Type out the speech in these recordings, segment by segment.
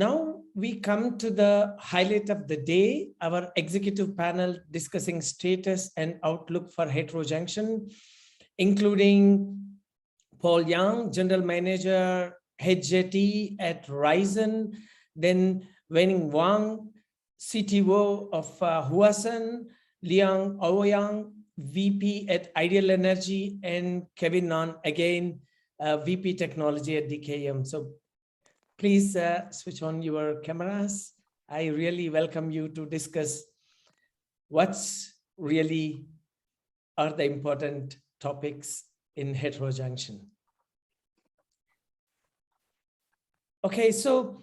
now we come to the highlight of the day, our executive panel discussing status and outlook for Heterojunction, including Po Yang, General Manager, HJT at Ryzen, then Wenjing Wang, CTO of Huasun, Liang Ouyang, VP at Ideal Energy, and Kevin Nan, again, VP Technology at DKEM. So please switch on your cameras. I really welcome you to discuss what's really are the important topics in Heterojunction. Okay, so,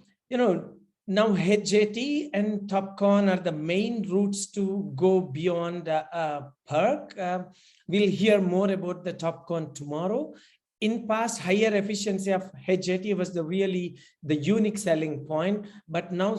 now HJT and TopCon are the main routes to go beyond PERC. We'll hear more about the TopCon tomorrow. In past, higher efficiency of HJT was really the unique selling point, but now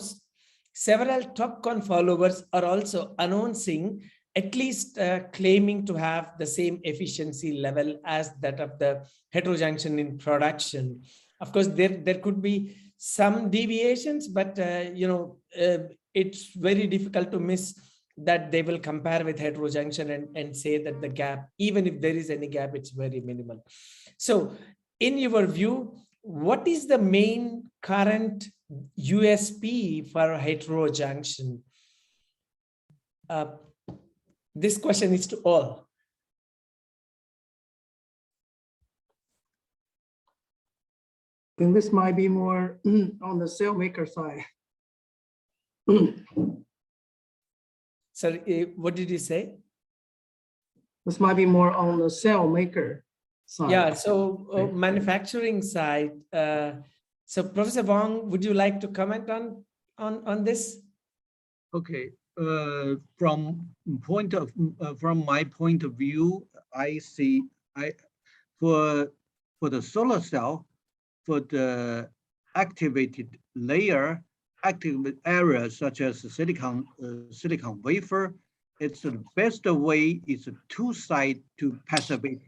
several TopCon followers are also announcing, at least claiming to have the same efficiency level as that of the Heterojunction in production. Of course, there could be some deviations, but it's very difficult to miss that they will compare with Heterojunction and say that the gap, even if there is any gap, it's very minimal. So in your view, what is the main current USP for Heterojunction? This question is to all. I think this might be more on the cell maker side. Sorry, what did you say? This might be more on the cell maker side. Yeah, so manufacturing side. So Professor Wang, would you like to comment on this? Okay, from my point of view, I see for the solar cell, for the activated layer, active areas such as the silicon wafer, it's the best way is a two-side to passivate.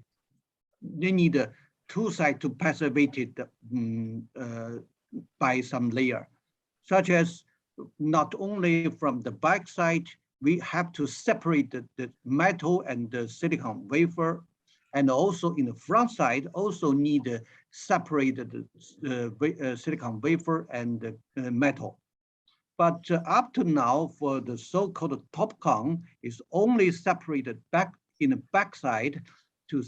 They need a two-side to passivate it by some layer, such as not only from the back side, we have to separate the metal and the silicon wafer, and also in the front side also need to separate the silicon wafer and the metal. But up to now, for the so-called TopCon, is only separated back in the backside to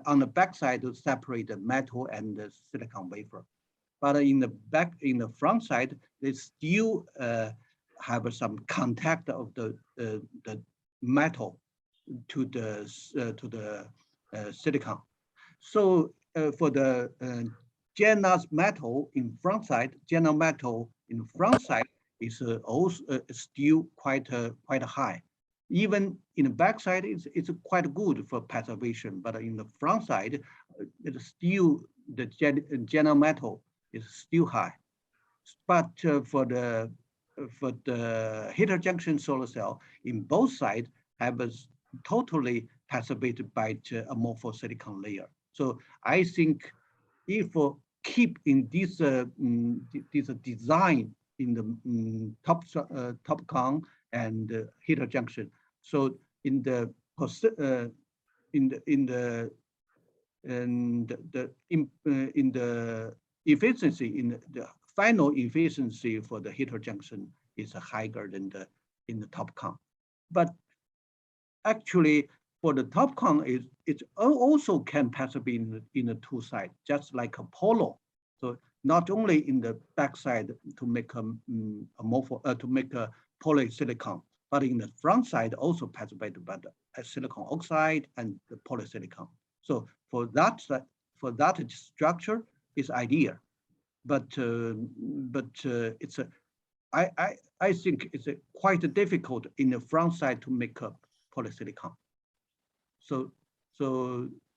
on the backside to separate the metal and the silicon wafer. But in the front side, they still have some contact of the metal to the silicon. So for the GNS metal in front side, GNS metal in front side is also still quite high. Even in the back side, it's quite good for passivation, but in the front side, it's still the GNS metal is still high. But for the heterojunction solar cell in both sides have a totally passivated by amorphous silicon layer. So I think if keep in this design in the TopCon and heterojunction, so in the efficiency, in the final efficiency for the heterojunction is higher than in the TopCon. But actually, for the TopCon, it also can passivate in the two sides, just like a polo. So not only in the backside to make a polysilicon, but in the front side also passivated by the silicon oxide and the polysilicon. So for that structure is ideal, but it's I think it's quite difficult in the front side to make a polysilicon. So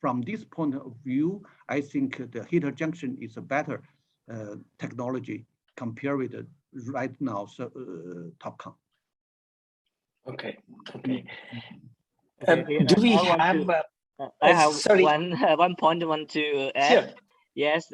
from this point of view, I think the heterojunction is a better technology compared with the right now TopCon. Okay. I have one point I want to add. Sure. Yes,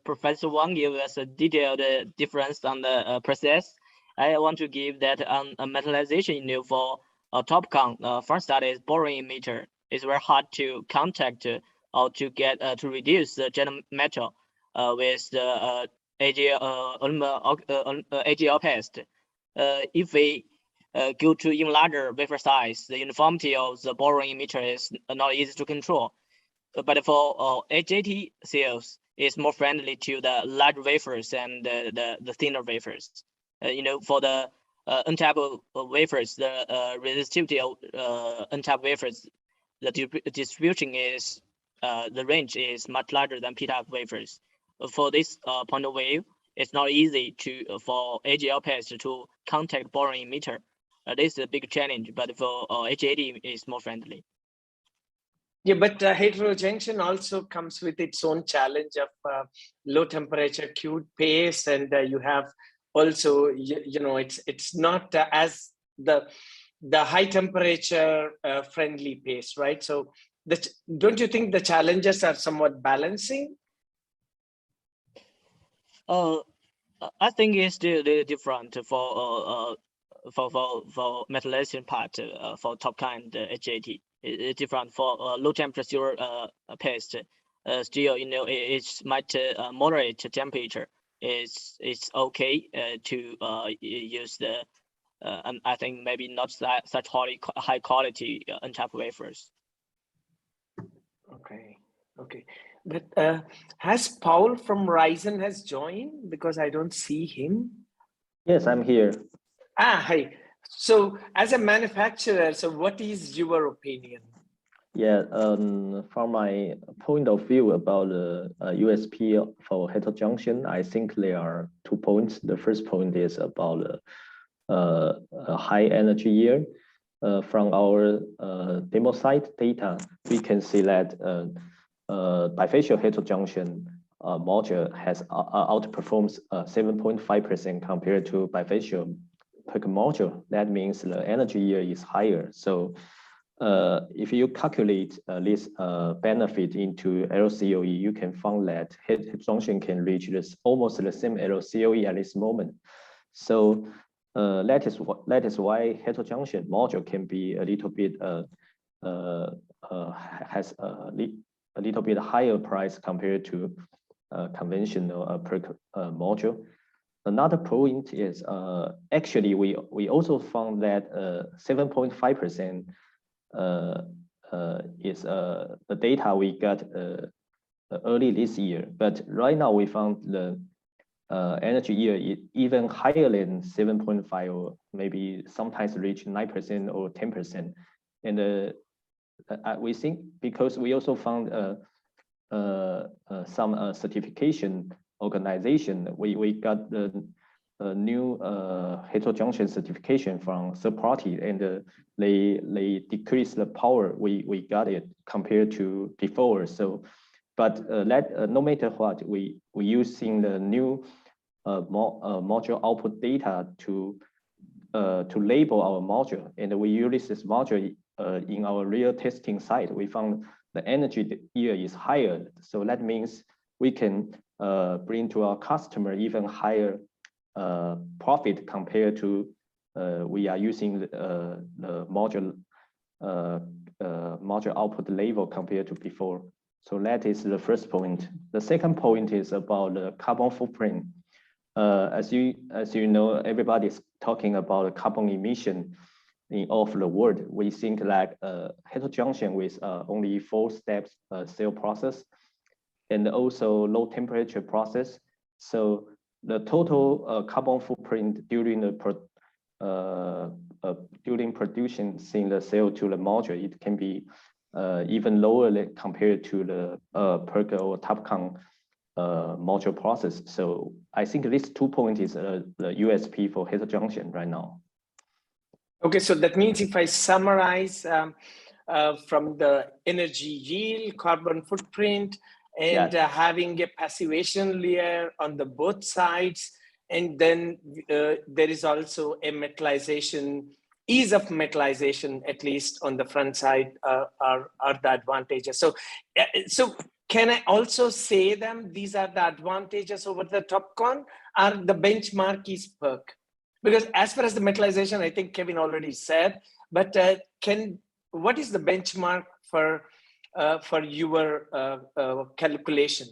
Professor Wang gave us a detailed difference on the process. I want to give that a metallization for TOPCon. First, that is boron emitter. It's very hard to contact or to get to reduce the general metal with the AgL paste. If we go to even larger wafer size, the uniformity of the boron emitter is not easy to control. But for HJT cells, it's more friendly to the large wafers and the thinner wafers. For the N-type wafers, the resistivity of N-type wafers, the distribution is the range is much larger than P-type wafers. For this point of view, it's not easy for AgL paste to contact boron emitter. This is a big challenge, but for HJT, it's more friendly. Yeah, but heterojunction also comes with its own challenge of low temperature cured paste, and you have also, it's not as the high temperature friendly paste, right? So don't you think the challenges are somewhat balancing? I think it's still different for metallization part for TOPCon and HJT. It's different for low temperature paste. Still, it's much moderate temperature. It's okay to use the and I think maybe not such high quality N-type wafers. Okay. But has Paul from Ryzen has joined? Because I don't see him. Yes, I'm here. Hi. So as a manufacturer, so what is your opinion? Yeah, from my point of view about the USP for heterojunction, I think there are 2 points. The first point is about a high energy yield. From our demo site data, we can see that bifacial heterojunction module has outperforms 7.5% compared to bifacial per module. That means the energy yield is higher. So if you calculate this benefit into LCOE, you can find that heterojunction can reach almost the same LCOE at this moment. So that is why heterojunction module can be a little bit has a little bit higher price compared to conventional per module. Another point is actually we also found that 7.5% is the data we got early this year, but right now we found the energy yield even higher than 7.5, or maybe sometimes reach 9% or 10%. And we think because we also found some certification organization, we got the new heterojunction certification from third party, and they decreased the power we got it compared to before. So, but no matter what, we using the new module output data to label our module, and we use this module in our real testing site. We found the energy yield is higher, so that means we can bring to our customer even higher profit compared to we are using the module output label compared to before. So that is the first point. The second point is about the carbon footprint. As you know, everybody's talking about carbon emission in all of the world. We think like heterojunction with only 4 steps cell process, and also low temperature process. So the total carbon footprint during producing the cell to the module, it can be even lower compared to the PERC or TOPCon module process. So I think these 2 points is the USP for heterojunction right now. Okay, so that means if I summarize from the energy yield, carbon footprint, and having a passivation layer on the both sides, and then there is also a metallization, ease of metallization, at least on the front side, are the advantages. So can I also say them, these are the advantages over the TOPCon, or the benchmark is PERC? Because as far as the metallization, I think Kevin already said, but what is the benchmark for your calculation?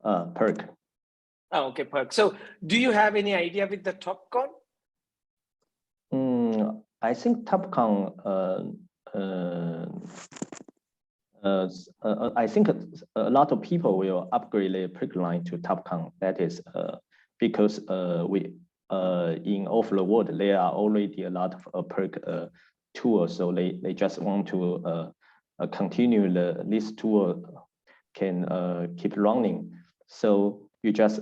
PERC. Oh, okay, PERC. So do you have any idea with the TOPCon? I think TOPCon, I think a lot of people will upgrade their PERC line to TOPCon. That is because in all over the world, there are already a lot of PERC tools. So they just want to continue this tool can keep running. So you just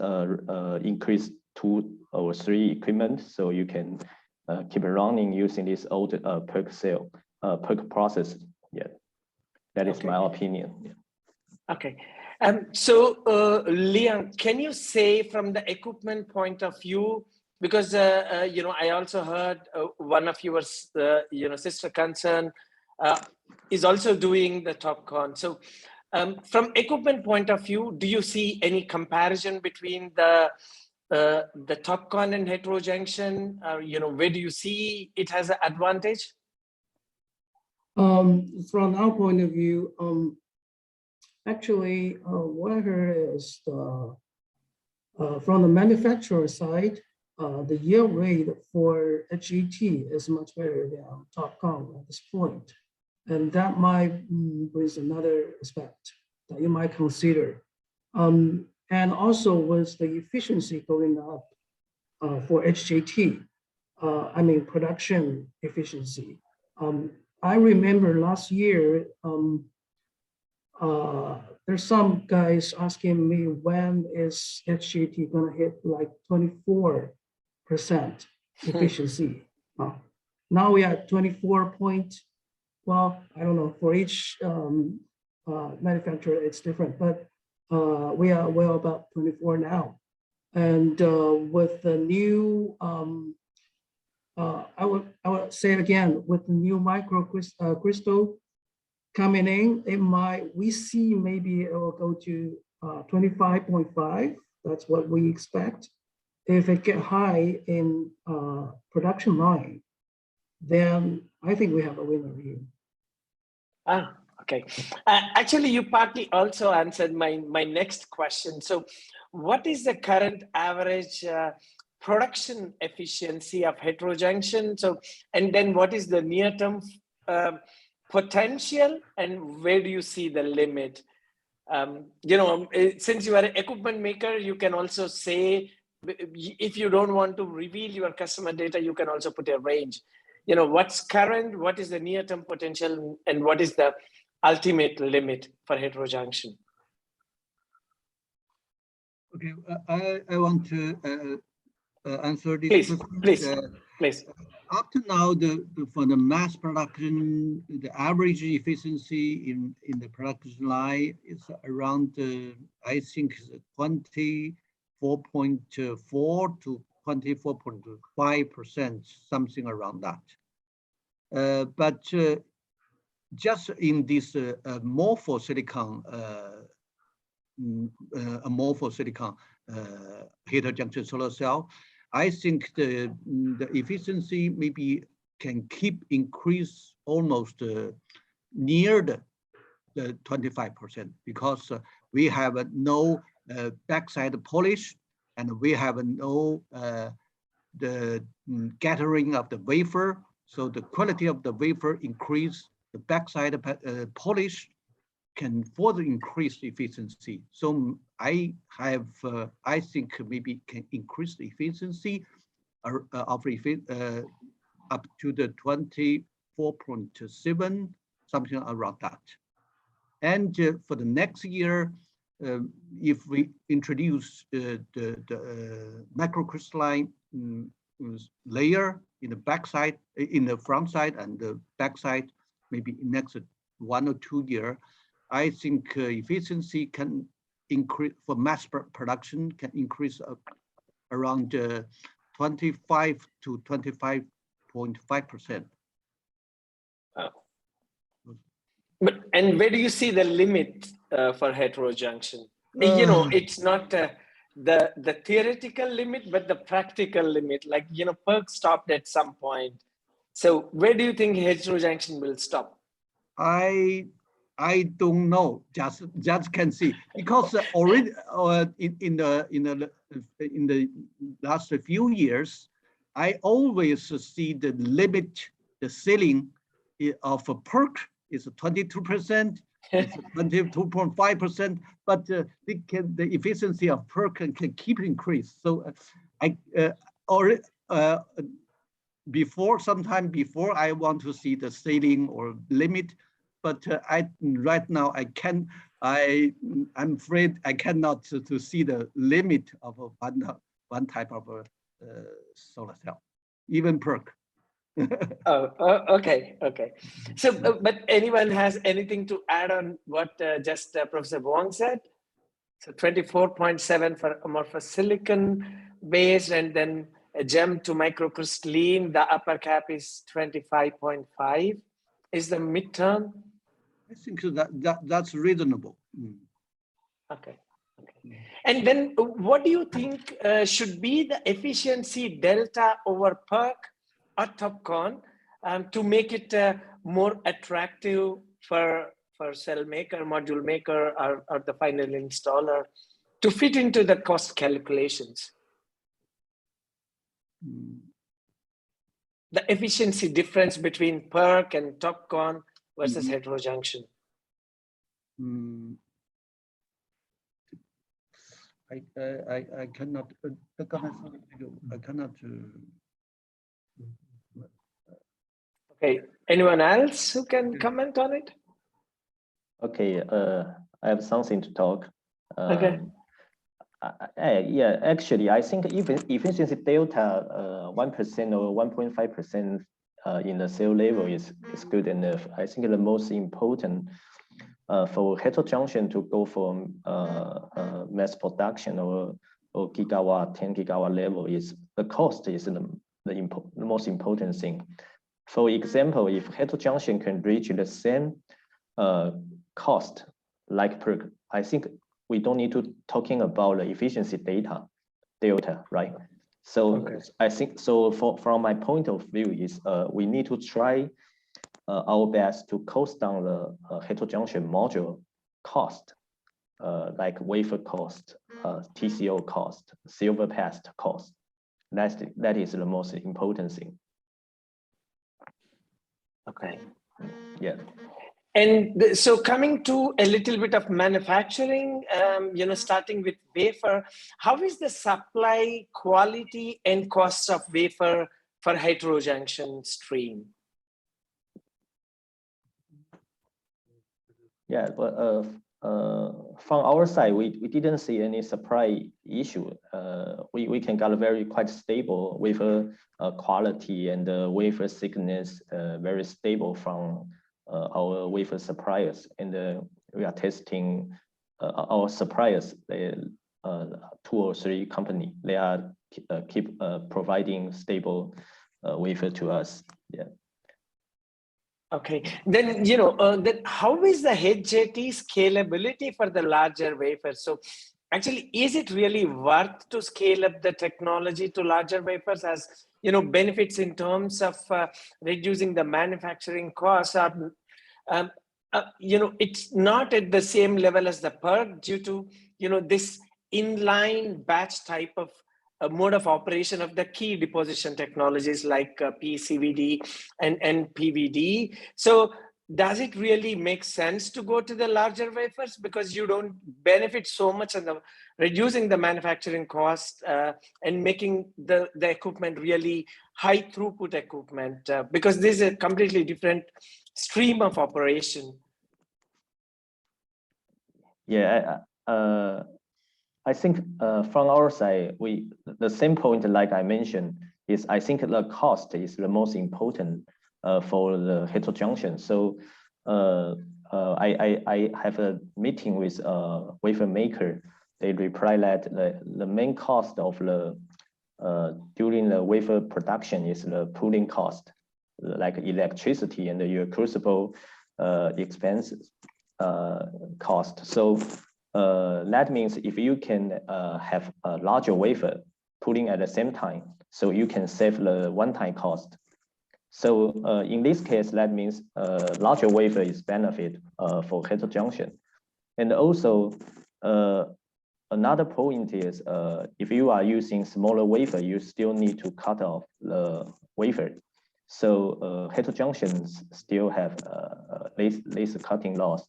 increase 2 or 3 equipment, so you can keep running using this old PERC process. Yeah, that is my opinion. Yeah. Okay. So Liang, can you say from the equipment point of view, because I also heard one of your sister concern is also doing the TOPCon. So from equipment point of view, do you see any comparison between the TOPCon and Heterojunction? Where do you see it has an advantage? From our point of view, actually, what I heard is from the manufacturer side, the yield rate for HET is much better than TOPCon at this point. And that might raise another aspect that you might consider. And also with the efficiency going up for HJT, I mean production efficiency. I remember last year, there's some guys asking me when is HJT gonna hit like 24% efficiency. Now we are at 24 point. Well, I don't know, for each manufacturer, it's different, but we are well about 24 now. And with the new, I would say again, with the new micro crystal coming in, we see maybe it will go to 25.5. That's what we expect. If it get high in production line, then I think we have a winner here. Ah, okay. Actually, you partly also answered my next question. So what is the current average production efficiency of Heterojunction? So, and then what is the near-term potential, and where do you see the limit? Since you are an equipment maker, you can also say, if you don't want to reveal your customer data, you can also put a range. What's current, what is the near-term potential, and what is the ultimate limit for Heterojunction? Okay, I want to answer this question. Please. Up to now, for the mass production, the average efficiency in the production line is around, I think, 24.4 to 24.5%, something around that. But just in this amorphous silicon heterojunction solar cell, I think the efficiency maybe can keep increase almost near the 25%, because we have no backside polish, and we have no the gathering of the wafer, so the quality of the wafer increase, the backside polish can further increase the efficiency. So I think maybe can increase the efficiency of up to the 24.7, something around that. And for the next year, if we introduce the microcrystalline layer in the backside, in the front side and the backside, maybe next 1 or 2 years, I think efficiency can increase for mass production, can increase around 25 to 25.5%. And where do you see the limit for heterojunction? You know, it's not the theoretical limit, but the practical limit. Like, you know, PERC stopped at some point. So where do you think heterojunction will stop? I don't know. Just can see, because already in the last few years, I always see the limit, the ceiling of a PERC is 22%, it's 22.5%, but the efficiency of PERC can keep increase. So sometime before I want to see the ceiling or limit, but right now I'm afraid I cannot to see the limit of one type of solar cell, even PERC. Okay. So, but anyone has anything to add on what just Professor Wang said? So 24.7 for amorphous silicon based, and then a gem to microcrystalline, the upper cap is 25.5. Is the midterm? I think that's reasonable. Okay. And then what do you think should be the efficiency delta over PERC or TOPCon to make it more attractive for cell maker, module maker, or the final installer to fit into the cost calculations? The efficiency difference between PERC and TOPCon versus heterojunction. I cannot. I cannot. Okay. Anyone else who can comment on it? Okay. I have something to talk. Okay. Yeah, actually, I think even efficiency delta 1% or 1.5% in the cell level is good enough. I think the most important for heterojunction to go from mass production or gigawatt, 10 gigawatt level is the cost is the most important thing. For example, if heterojunction can reach the same cost like PERC, I think we don't need to talking about the efficiency delta, right? So okay. I think so. From my point of view, is we need to try our best to cost down the heterojunction module cost, like wafer cost, TCO cost, silver pass cost. That is the most important thing. Okay. Yeah. And so coming to a little bit of manufacturing, you know, starting with wafer, how is the supply, quality, and costs of wafer for heterojunction stream? Yeah, but from our side, we didn't see any supply issue. We can get a very quite stable wafer quality and wafer thickness, very stable from our wafer suppliers, and we are testing our suppliers. They 2 or 3 companies. They are keep providing stable wafer to us. Yeah. Okay, then you know then how is the HJT scalability for the larger wafers? So actually, is it really worth to scale up the technology to larger wafers as, you know, benefits in terms of reducing the manufacturing costs? Or, you know, it's not at the same level as the PERC due to, you know, this inline batch type of mode of operation of the key deposition technologies like PCVD and PVD. So does it really make sense to go to the larger wafers because you don't benefit so much on the reducing the manufacturing cost and making the equipment really high throughput equipment because this is a completely different stream of operation? Yeah, I think from our side, the same point like I mentioned is I think the cost is the most important for the heterojunction. So I have a meeting with a wafer maker. They reply that the main cost of the during the wafer production is the pooling cost, like electricity and your crucible expenses cost. So that means if you can have a larger wafer pulling at the same time, so you can save the one-time cost. So in this case, that means larger wafer is benefit for heterojunction. And also another point is if you are using smaller wafer, you still need to cut off the wafer. So heterojunctions still have less cutting loss.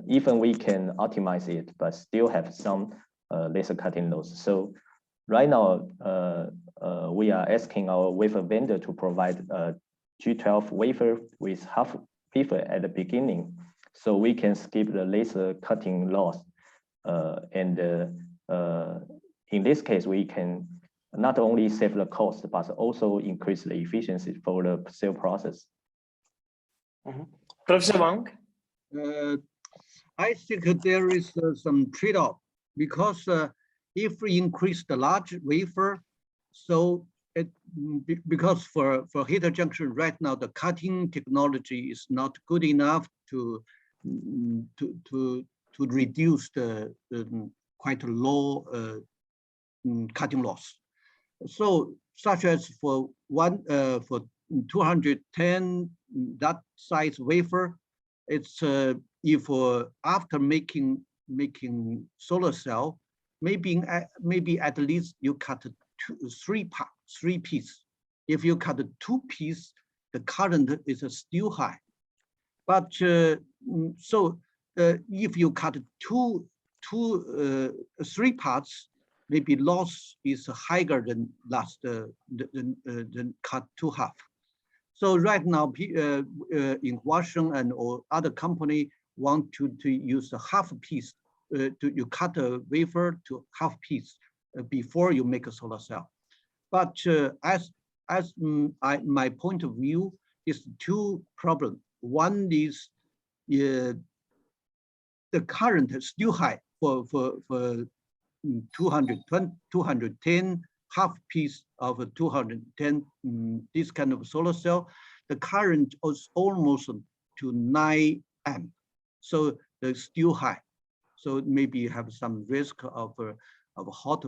Even we can optimize it, but still have some laser cutting loss. So right now, we are asking our wafer vendor to provide a G12 wafer with half wafer at the beginning, so we can skip the laser cutting loss. And in this case, we can not only save the cost, but also increase the efficiency for the sale process. Professor Wang? I think there is some trade-off, because if we increase the large wafer, so because for heterojunction right now, the cutting technology is not good enough to reduce the quite low cutting loss. So such as for 210 that size wafer, it's if after making solar cell, maybe at least you cut three pieces. If you cut 2 pieces, the current is still high. But if you cut three parts, maybe loss is higher than cut 2 half. So right now, in Huasun and or other company want to use a half piece. You cut a wafer to half piece before you make a solar cell. But my point of view is 2 problems. One is the current is still high for 210 half piece of 210 this kind of solar cell. The current is almost to 9 amp, so it's still high. So maybe have some risk of a hot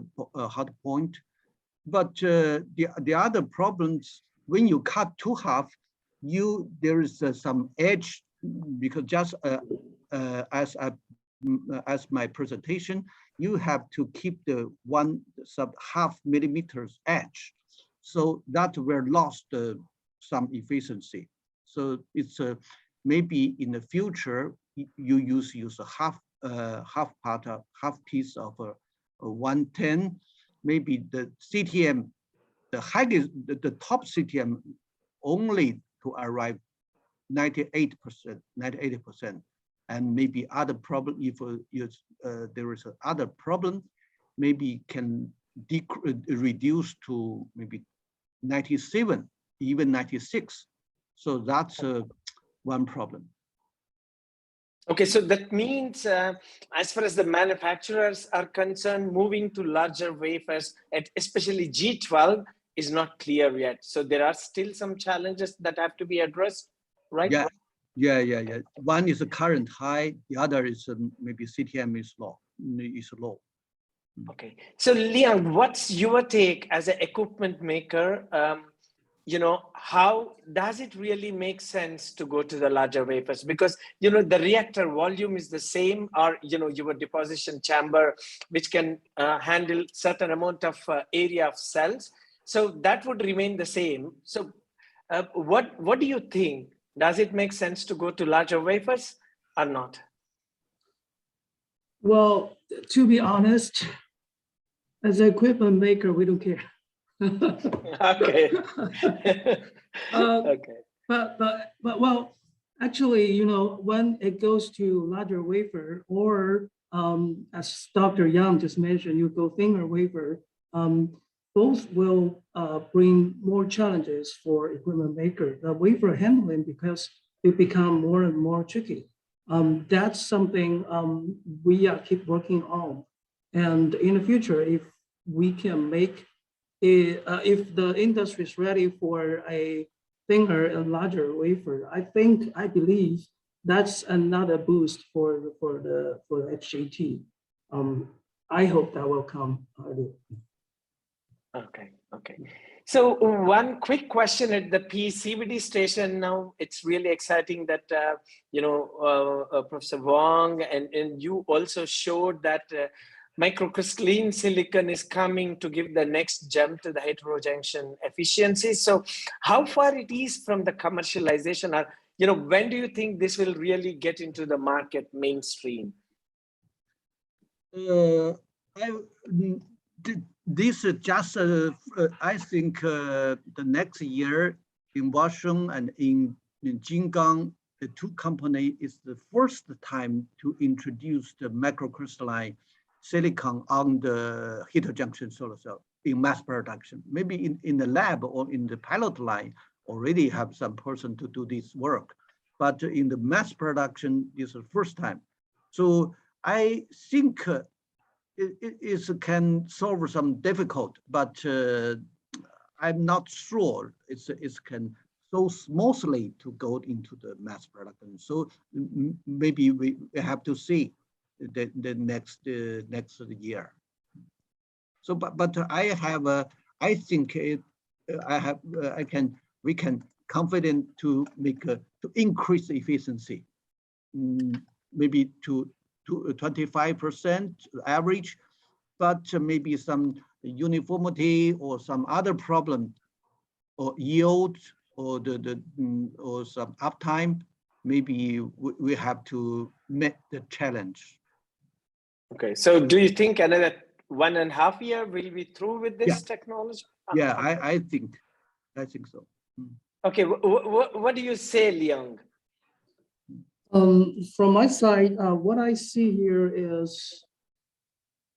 point. But the other problems, when you cut 2 half, there is some edge, because just as my presentation, you have to keep the 1/2 millimeters edge, so that will lost some efficiency. So it's maybe in the future you use a half piece of 110. Maybe the CTM, the highest, the top CTM only to arrive 98%, and maybe other problem, if there is other problem, maybe can reduce to maybe 97, even 96. So that's one problem. Okay, so that means as far as the manufacturers are concerned, moving to larger wafers, especially G12, is not clear yet. So there are still some challenges that have to be addressed, right? Yeah. One is the current high, the other is maybe CTM is low. Okay, so Liang, what's your take as an equipment maker? How does it really make sense to go to the larger wafers? Because, the reactor volume is the same, or, your deposition chamber, which can handle certain amount of area of cells. So that would remain the same. So what do you think? Does it make sense to go to larger wafers or not? Well, to be honest, as an equipment maker, we don't care. Okay. Okay. But well, actually, when it goes to larger wafer, or as Dr. Yang just mentioned, you go thinner wafer, both will bring more challenges for equipment maker. The wafer handling, because it become more and more tricky. That's something we keep working on. And in the future, if we can make if the industry is ready for a thinner and larger wafer. I believe that's another boost for the HJT. I hope that will come early. Okay. So one quick question at the PCVD station now. It's really exciting that Professor Wang and you also showed that microcrystalline silicon is coming to give the next jump to the heterojunction efficiency. So how far it is from the commercialization, or when do you think this will really get into the market mainstream? This is just, I think, the next year in Huasun and in Jinggang, the two companies is the first time to introduce the microcrystalline silicon on the heterojunction solar cell in mass production. Maybe in the lab or in the pilot line already have some person to do this work, but in the mass production this is the first time. So I think it can solve some difficult, but I'm not sure it can so smoothly to go into the mass production. So maybe we have to see the next year. So, but we can confident to increase the efficiency, maybe to 25% average, but maybe some uniformity or some other problem or yield or or some uptime, maybe we have to meet the challenge. Okay, so do you think another 1.5 years will be through with this technology? Yeah, I think so. Okay, what do you say, Liang? From my side, what I see here is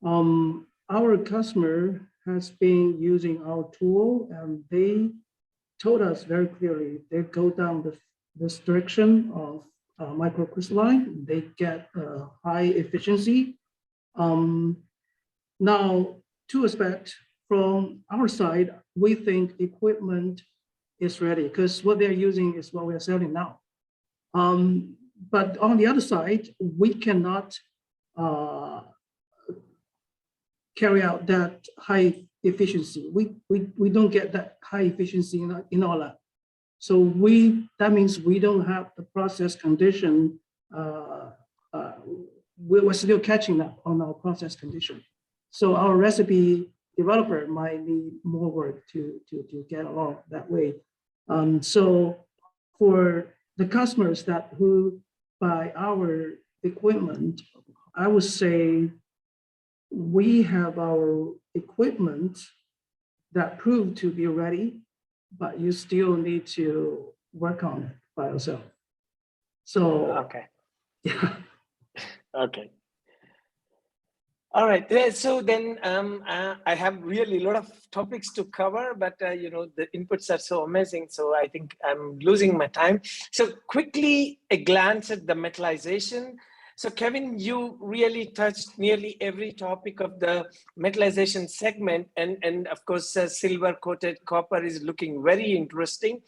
our customer has been using our tool, and they told us very clearly they go down this direction of microcrystalline. They get high efficiency. Now, two aspects. From our side, we think equipment is ready because what they're using is what we are selling now. But on the other side, we cannot carry out that high efficiency. We don't get that high efficiency in our lab. So that means we don't have the process condition. We're still catching up on our process condition. So our recipe developer might need more work to get along that way. So for the customers who buy our equipment, I would say we have our equipment that proved to be ready, but you still need to work on it by yourself. So okay. Yeah. Okay. All right. So then I have really a lot of topics to cover, but the inputs are so amazing. So I think I'm losing my time. So quickly a glance at the metallization. So Kevin, you really touched nearly every topic of the metallization segment. And of course, silver coated copper is looking very interesting.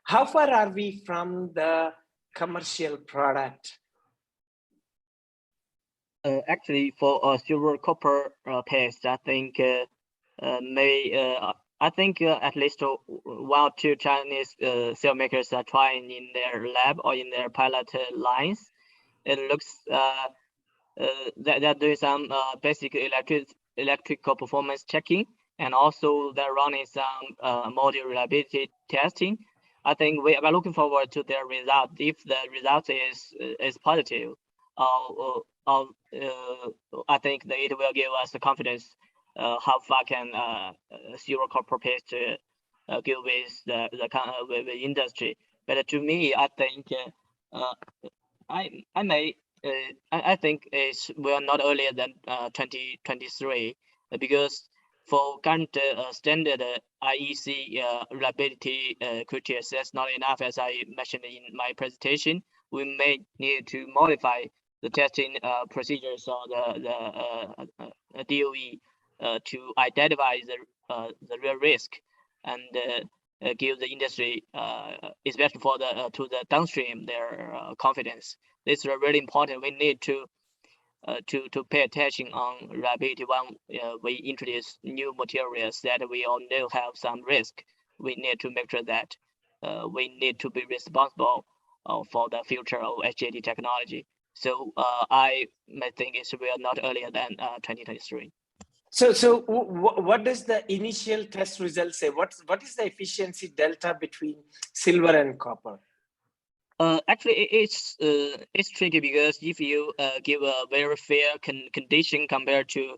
How far are we from the commercial product? Actually, for silver copper paste, I think at least 1 or 2 Chinese cell makers are trying in their lab or in their pilot lines. It looks they're doing some basic electrical performance checking, and also they're running some module reliability testing. I think we are looking forward to their result. If the result is positive, I think that it will give us the confidence how far can silver copper paste give with the industry. But to me, I think I think it will not earlier than 2023, because for current standard IEC reliability criteria, that's not enough. As I mentioned in my presentation, we may need to modify the testing procedures or the DOE to identify the real risk. And give the industry, especially for the to the downstream, their confidence. This is really important. We need to pay attention on reliability when we introduce new materials that we all know have some risk. We need to make sure that we need to be responsible for the future of HJT technology. So I think it will not earlier than 2023. So what does the initial test results say? What is the efficiency delta between silver and copper? Actually, it's tricky because if you give a very fair condition compared to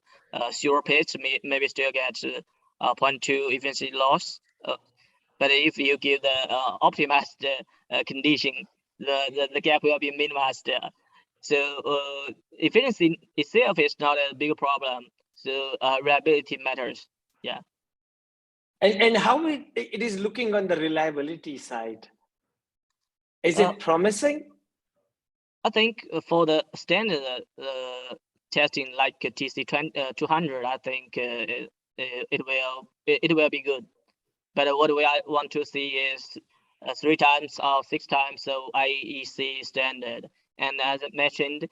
silver paste, maybe still get 0.2 efficiency loss. But if you give the optimized condition, the gap will be minimized. So efficiency itself is not a big problem. So reliability matters. Yeah. And how it is looking on the reliability side? Is it promising? I think for the standard testing like TC200, I think it will be good. But what we want to see is 3 times or 6 times so IEC standard. And as I mentioned,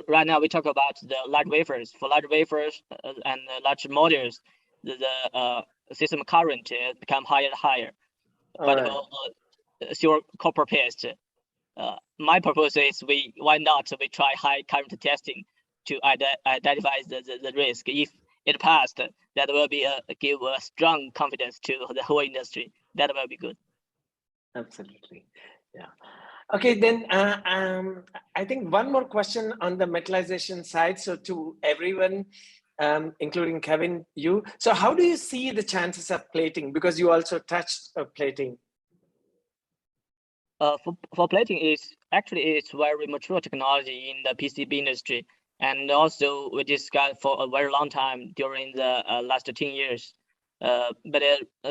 right now we talk about the large wafers. For large wafers and large modules, the system current become higher and higher. But for silver copper paste, my proposal is why not we try high current testing to identify the risk. If it passed, that will be give a strong confidence to the whole industry. That will be good. Absolutely, yeah. Okay, then I think one more question on the metallization side. So to everyone, including Kevin, you. So how do you see the chances of plating? Because you also touched plating. For plating, it's very mature technology in the PCB industry, and also we discussed for a very long time during the last 10 years. But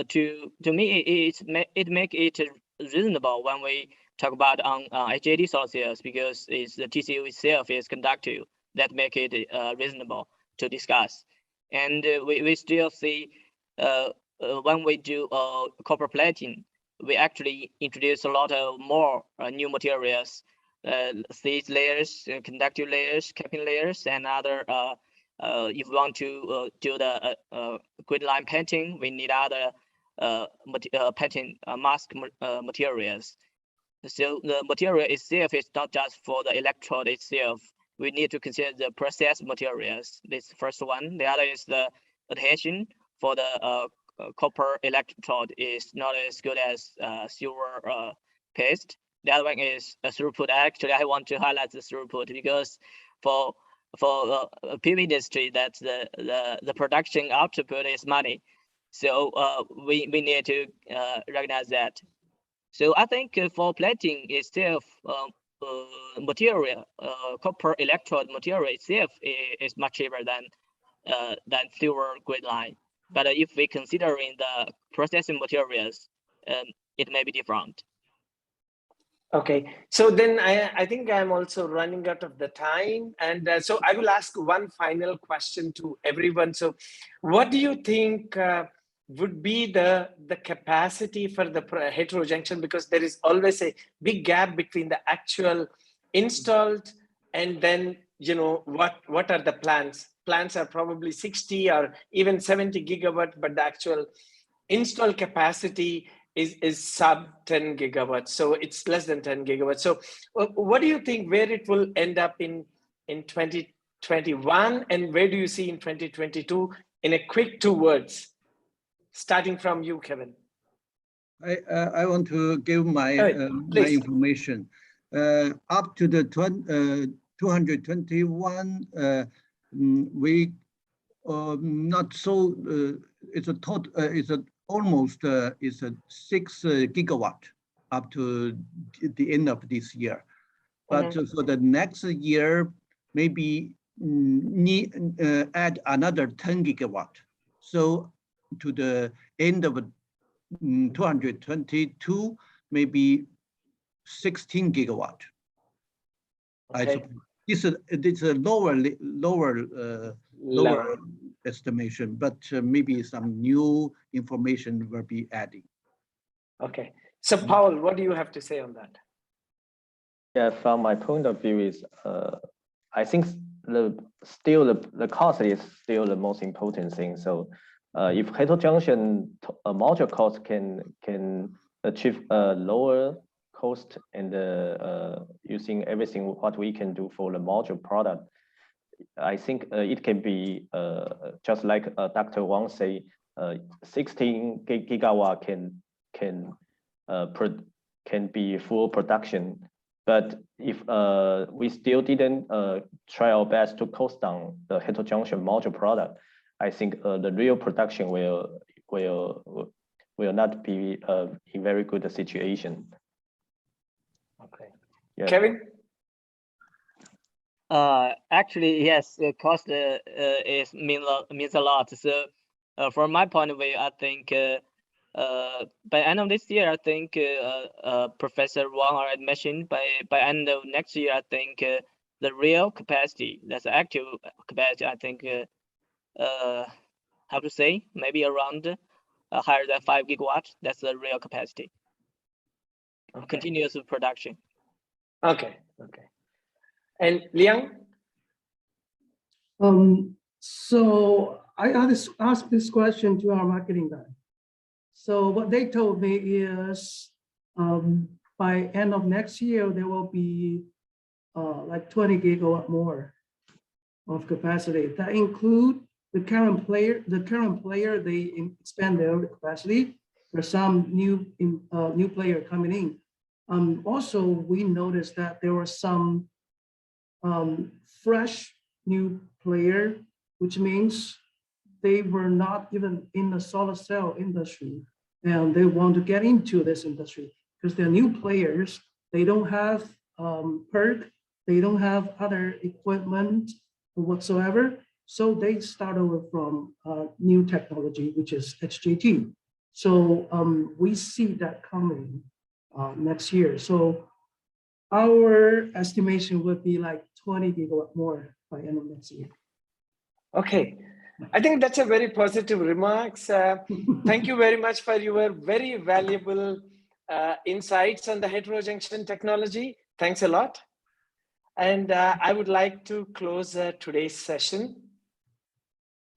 to me, it make it reasonable when we talk about on HJT sources, because it's the TCU itself is conductive that make it reasonable to discuss. And we still see when we do copper plating, we actually introduce a lot of more new materials, seed layers, conductive layers, capping layers, and other. If we want to do the grid line painting, we need other painting mask materials. So the material itself is not just for the electrode itself. We need to consider the process materials. This is the first one. The other is the adhesion for the copper electrode is not as good as silver paste. The other one is throughput. Actually, I want to highlight the throughput because for PV industry, that the production output is money. So we need to recognize that. So I think for plating itself, material, copper electrode material itself is much cheaper than silver grid line. But if we considering the processing materials, it may be different. Okay, so then I think I'm also running out of the time, and so I will ask one final question to everyone. So, what do you think would be the capacity for the heterojunction? Because there is always a big gap between the actual installed and then what are the plans? Plans are probably 60 or even 70 gigawatt, but the actual install capacity is sub 10 gigawatts. So it's less than 10 gigawatts. So what do you think where it will end up in 2021 and where do you see in 2022 in a quick 2 words, starting from you, Kevin? I want to give my my information. Up to the 221, we not so. It's a total. It's a almost. It's a 6 gigawatt up to the end of this year. But for the next year, maybe add another 10 gigawatt. So to the end of 222, maybe 16 gigawatt. Okay. It's a lower estimation, but maybe some new information will be adding. Okay. So Paul, what do you have to say on that? Yeah, from my point of view is, I think the cost is still the most important thing. So if heterojunction module cost can achieve a lower cost and using everything what we can do for the module product, I think it can be just like Dr. Wang say, 16 gigawatt can be full production. But if we still didn't try our best to cost down the heterojunction module product, I think the real production will not be in very good situation. Okay. Yeah. Kevin? Actually, yes, the cost means a lot. So, from my point of view, I think by end of this year, I think Professor Wang already mentioned by end of next year, I think the real capacity, that's active capacity, I think how to say, maybe around higher than 5 gigawatts. That's the real capacity. Okay. Continuous production. Okay. Okay. And Liang? So I asked this question to our marketing guy. So what they told me is by end of next year, there will be like 20 gigawatt more of capacity. That include the current player, they expand their capacity. There's some new player coming in. Also, we noticed that there were some fresh new player, which means they were not even in the solar cell industry, and they want to get into this industry because they're new players. They don't have PERC, they don't have other equipment whatsoever. So they start over from new technology, which is HJT. So we see that coming next year. So our estimation would be like 20 gigawatt more by end of next year. Okay. I think that's a very positive remarks. Thank you very much for your very valuable insights on the heterojunction technology. Thanks a lot. And I would like to close today's session.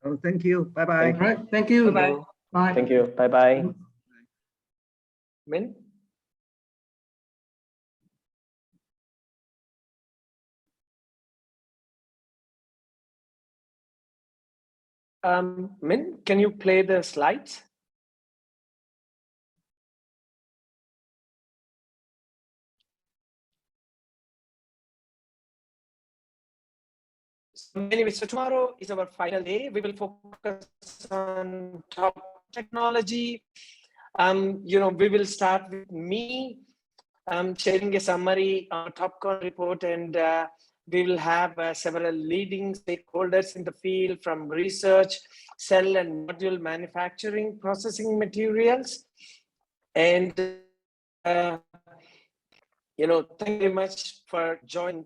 Oh, thank you. Bye-bye. All right, thank you. Bye-bye. Bye. Thank you. Bye-bye. Min? Min, can you play the slides? Anyway, so tomorrow is our final day. We will focus on top technology. We will start with me sharing a summary on TopCon report, and we will have several leading stakeholders in the field from research, cell and module manufacturing, processing materials. And, thank you very much for joining.